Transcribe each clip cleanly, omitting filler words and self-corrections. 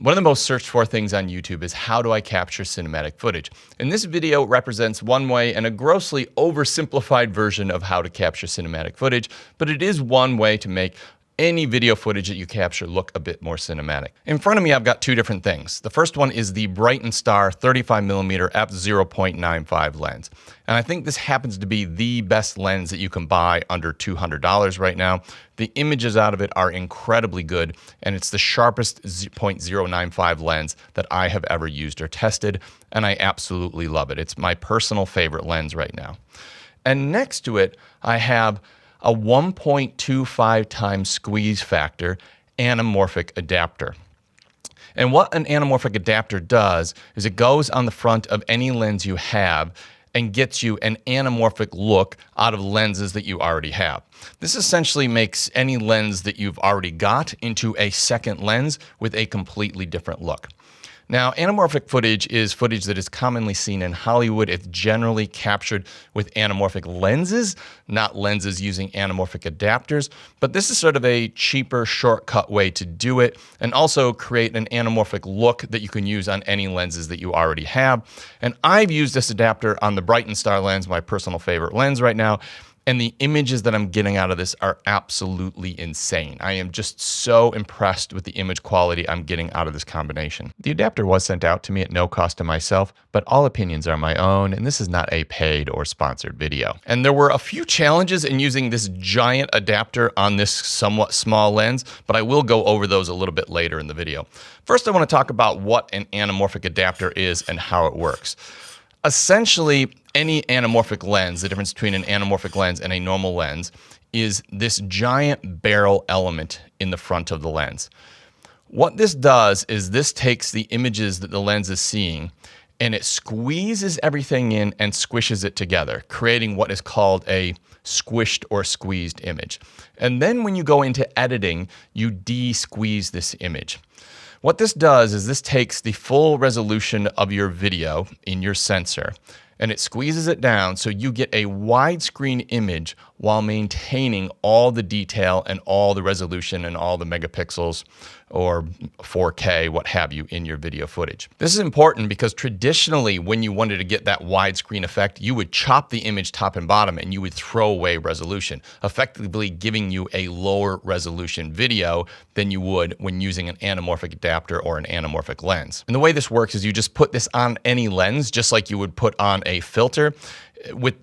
One of the most searched for things on YouTube is how do I capture cinematic footage? And this video represents one way and a grossly oversimplified version of how to capture cinematic footage, but it is one way to make any video footage that you capture look a bit more cinematic. In front of me, I've got two different things. The first one is the Bright & Star 35mm f/0.95 lens. And I think this happens to be the best lens that you can buy under $200 right now. The images out of it are incredibly good, and it's the sharpest 0.095 lens that I have ever used or tested, and I absolutely love it. It's my personal favorite lens right now. And next to it, I have a 1.25 times squeeze factor anamorphic adapter. And what an anamorphic adapter does is it goes on the front of any lens you have and gets you an anamorphic look out of lenses that you already have. This essentially makes any lens that you've already got into a second lens with a completely different look. Now, anamorphic footage is footage that is commonly seen in Hollywood. It's generally captured with anamorphic lenses, not lenses using anamorphic adapters. But this is sort of a cheaper, shortcut way to do it and also create an anamorphic look that you can use on any lenses that you already have. And I've used this adapter on the Bright & Star lens, my personal favorite lens right now. And the images that I'm getting out of this are absolutely insane. I am just so impressed with the image quality I'm getting out of this combination. The adapter was sent out to me at no cost to myself, but all opinions are my own, and this is not a paid or sponsored video. And there were a few challenges in using this giant adapter on this somewhat small lens, but I will go over those a little bit later in the video. First, I want to talk about what an anamorphic adapter is and how it works. Essentially, any anamorphic lens, the difference between an anamorphic lens and a normal lens, is this giant barrel element in the front of the lens. What this does is this takes the images that the lens is seeing and it squeezes everything in and squishes it together, creating what is called a squished or squeezed image. And then when you go into editing, you de-squeeze this image. What this does is this takes the full resolution of your video in your sensor and it squeezes it down so you get a widescreen image while maintaining all the detail and all the resolution and all the megapixels or 4K, what have you, in your video footage. This is important because traditionally when you wanted to get that widescreen effect, you would chop the image top and bottom and you would throw away resolution, effectively giving you a lower resolution video than you would when using an anamorphic adapter or an anamorphic lens. And the way this works is you just put this on any lens, just like you would put on a filter.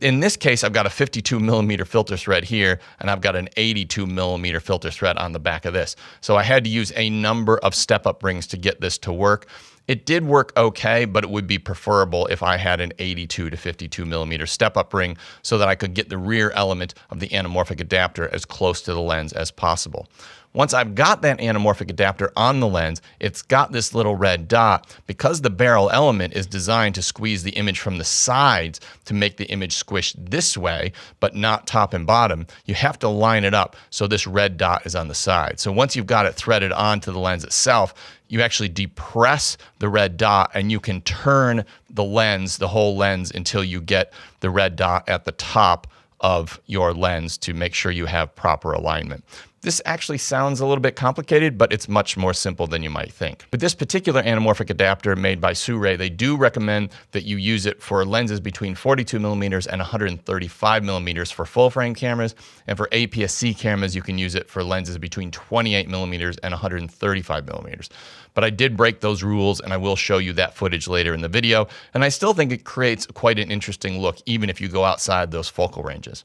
In this case, I've got a 52mm filter thread here, and I've got an 82mm filter thread on the back of this. So I had to use a number of step-up rings to get this to work. It did work okay, but it would be preferable if I had an 82 to 52mm step-up ring so that I could get the rear element of the anamorphic adapter as close to the lens as possible. Once I've got that anamorphic adapter on the lens, it's got this little red dot. Because the barrel element is designed to squeeze the image from the sides to make the image squish this way, but not top and bottom, you have to line it up so this red dot is on the side. So once you've got it threaded onto the lens itself, you actually depress the red dot and you can turn the lens, the whole lens, until you get the red dot at the top of your lens to make sure you have proper alignment. This actually sounds a little bit complicated, but it's much more simple than you might think. But this particular anamorphic adapter made by Suray, they do recommend that you use it for lenses between 42mm and 135mm for full frame cameras. And for APS-C cameras, you can use it for lenses between 28mm and 135mm. But I did break those rules and I will show you that footage later in the video. And I still think it creates quite an interesting look, even if you go outside those focal ranges.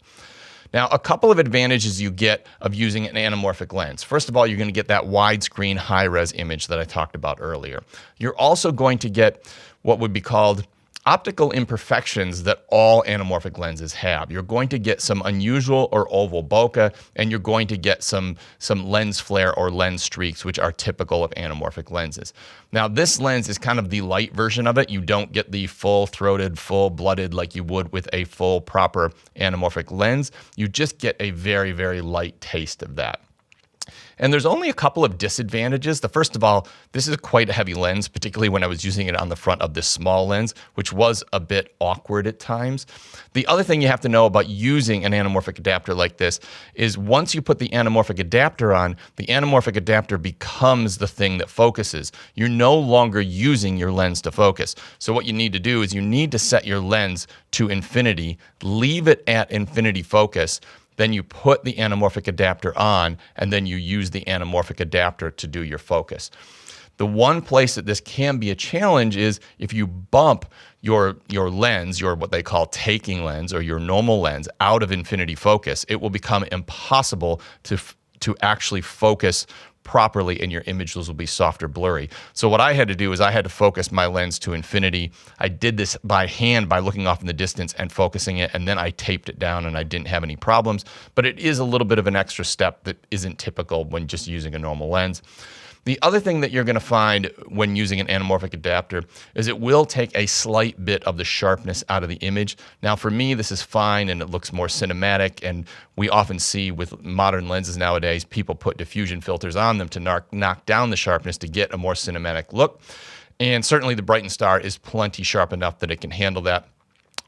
Now, a couple of advantages you get of using an anamorphic lens. First of all, you're going to get that widescreen high-res image that I talked about earlier. You're also going to get what would be called optical imperfections that all anamorphic lenses have. You're going to get some unusual or oval bokeh, and you're going to get some lens flare or lens streaks, which are typical of anamorphic lenses. Now, this lens is kind of the light version of it. You don't get the full-throated, full-blooded like you would with a full, proper anamorphic lens. You just get a very, very light taste of that. And there's only a couple of disadvantages. The first of all, this is quite a heavy lens, particularly when I was using it on the front of this small lens, which was a bit awkward at times. The other thing you have to know about using an anamorphic adapter like this is once you put the anamorphic adapter on, the anamorphic adapter becomes the thing that focuses. You're no longer using your lens to focus. So what you need to do is you need to set your lens to infinity, leave it at infinity focus, then you put the anamorphic adapter on, and then you use the anamorphic adapter to do your focus. The one place that this can be a challenge is if you bump your lens, your what they call taking lens or your normal lens out of infinity focus, it will become impossible to actually focus properly and your images will be soft or blurry. So what I had to do is I had to focus my lens to infinity. I did this by hand by looking off in the distance and focusing it, and then I taped it down and I didn't have any problems. But it is a little bit of an extra step that isn't typical when just using a normal lens. The other thing that you're going to find when using an anamorphic adapter is it will take a slight bit of the sharpness out of the image. Now for me, this is fine and it looks more cinematic, and we often see with modern lenses nowadays, people put diffusion filters on them to knock down the sharpness to get a more cinematic look. And certainly the Brighton Star is plenty sharp enough that it can handle that.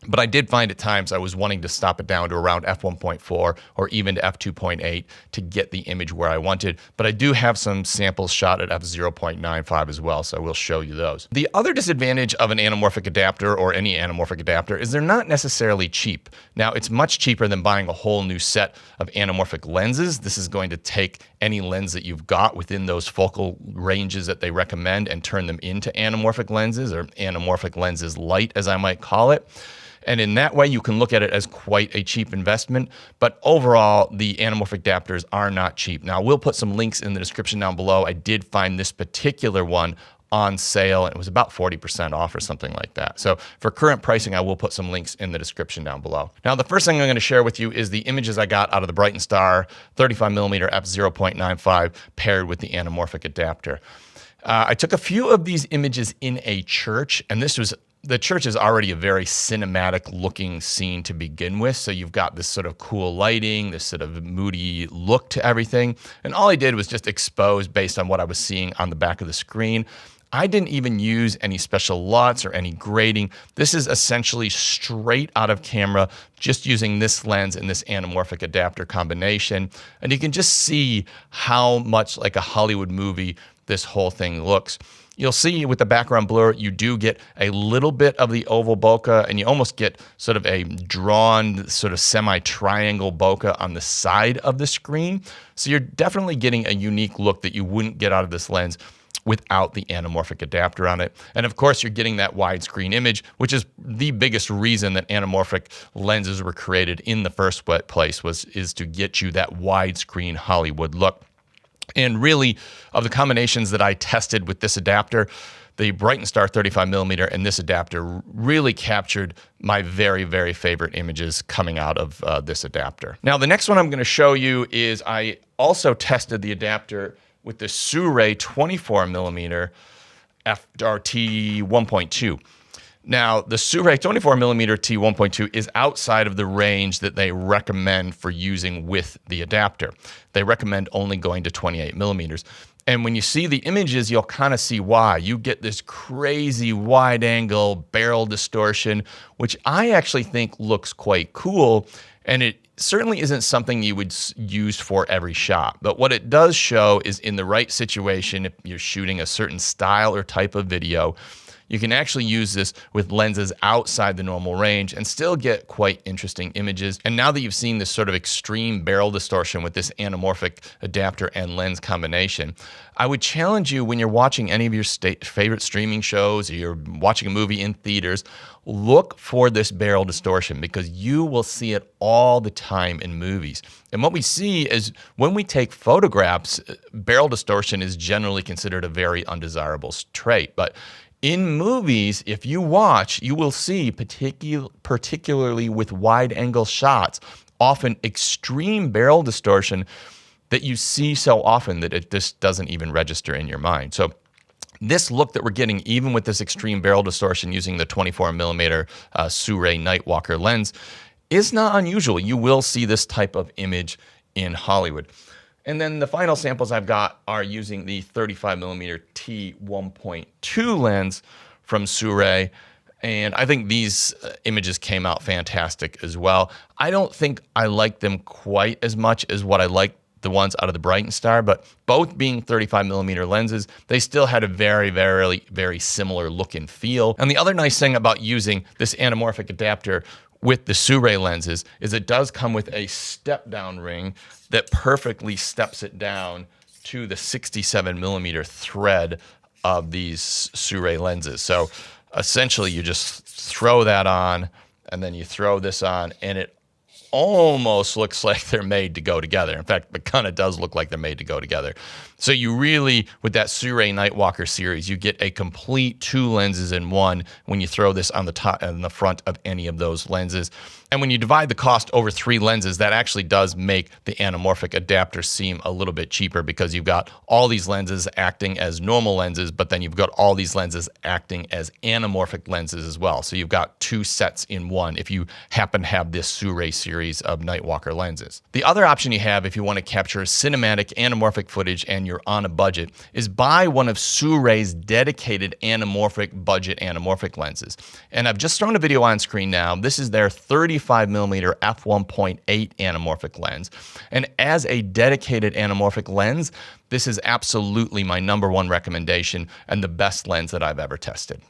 But I did find at times I was wanting to stop it down to around f1.4 or even to f2.8 to get the image where I wanted. But I do have some samples shot at f0.95 as well, so I will show you those. The other disadvantage of an anamorphic adapter or any anamorphic adapter is they're not necessarily cheap. Now, it's much cheaper than buying a whole new set of anamorphic lenses. This is going to take any lens that you've got within those focal ranges that they recommend and turn them into anamorphic lenses, or anamorphic lenses light, as I might call it. And in that way, you can look at it as quite a cheap investment. But overall, the anamorphic adapters are not cheap. Now, we'll put some links in the description down below. I did find this particular one on sale, and it was about 40% off or something like that. So for current pricing, I will put some links in the description down below. Now, the first thing I'm going to share with you is the images I got out of the Brighton Star 35mm f0.95 paired with the anamorphic adapter. I took a few of these images in a church, and the church is already a very cinematic looking scene to begin with. So you've got this sort of cool lighting, this sort of moody look to everything. And all I did was just expose based on what I was seeing on the back of the screen. I didn't even use any special LUTs or any grading. This is essentially straight out of camera, just using this lens and this anamorphic adapter combination. And you can just see how much like a Hollywood movie this whole thing looks. You'll see with the background blur, you do get a little bit of the oval bokeh, and you almost get sort of a drawn sort of semi-triangle bokeh on the side of the screen. So you're definitely getting a unique look that you wouldn't get out of this lens without the anamorphic adapter on it. And of course, you're getting that widescreen image, which is the biggest reason that anamorphic lenses were created in the first place, is to get you that widescreen Hollywood look. And really, of the combinations that I tested with this adapter, the Brighton Star 35mm and this adapter really captured my very, very favorite images coming out of this adapter. Now, the next one I'm going to show you is I also tested the adapter with the Sirui 24mm FRT 1.2. Now, the Sirui 24mm T1.2 is outside of the range that they recommend for using with the adapter. They recommend only going to 28mm. And when you see the images, you'll kind of see why. You get this crazy wide angle barrel distortion, which I actually think looks quite cool. And it certainly isn't something you would use for every shot. But what it does show is in the right situation, if you're shooting a certain style or type of video, you can actually use this with lenses outside the normal range and still get quite interesting images. And now that you've seen this sort of extreme barrel distortion with this anamorphic adapter and lens combination, I would challenge you when you're watching any of your favorite streaming shows or you're watching a movie in theaters, look for this barrel distortion because you will see it all the time in movies. And what we see is when we take photographs, barrel distortion is generally considered a very undesirable trait. But in movies, if you watch, you will see, particularly with wide-angle shots, often extreme barrel distortion that you see so often that it just doesn't even register in your mind. So this look that we're getting, even with this extreme barrel distortion using the 24mm Sirui Nightwalker lens, is not unusual. You will see this type of image in Hollywood. And then the final samples I've got are using the 35mm T1.2 lens from Sirui. And I think these images came out fantastic as well. I don't think I like them quite as much as what I like the ones out of the Brighton Star, but both being 35mm lenses, they still had a very similar look and feel. And the other nice thing about using this anamorphic adapter with the Sirui lenses is it does come with a step down ring that perfectly steps it down to the 67mm thread of these Sirui lenses. So essentially you just throw that on and then you throw this on and it almost looks like they're made to go together. In fact, it kind of does look like they're made to go together. So you really, with that Sirui Nightwalker series, you get a complete 2 lenses in one when you throw this on the top and the front of any of those lenses. And when you divide the cost over 3 lenses, that actually does make the anamorphic adapter seem a little bit cheaper because you've got all these lenses acting as normal lenses, but then you've got all these lenses acting as anamorphic lenses as well. So you've got 2 sets in one if you happen to have this Sirui series of Nightwalker lenses. The other option you have if you want to capture cinematic anamorphic footage and you're on a budget is buy one of Sirui's dedicated anamorphic budget anamorphic lenses. And I've just thrown a video on screen now. This is their 35mm f1.8 anamorphic lens. And as a dedicated anamorphic lens, this is absolutely my #1 recommendation and the best lens that I've ever tested.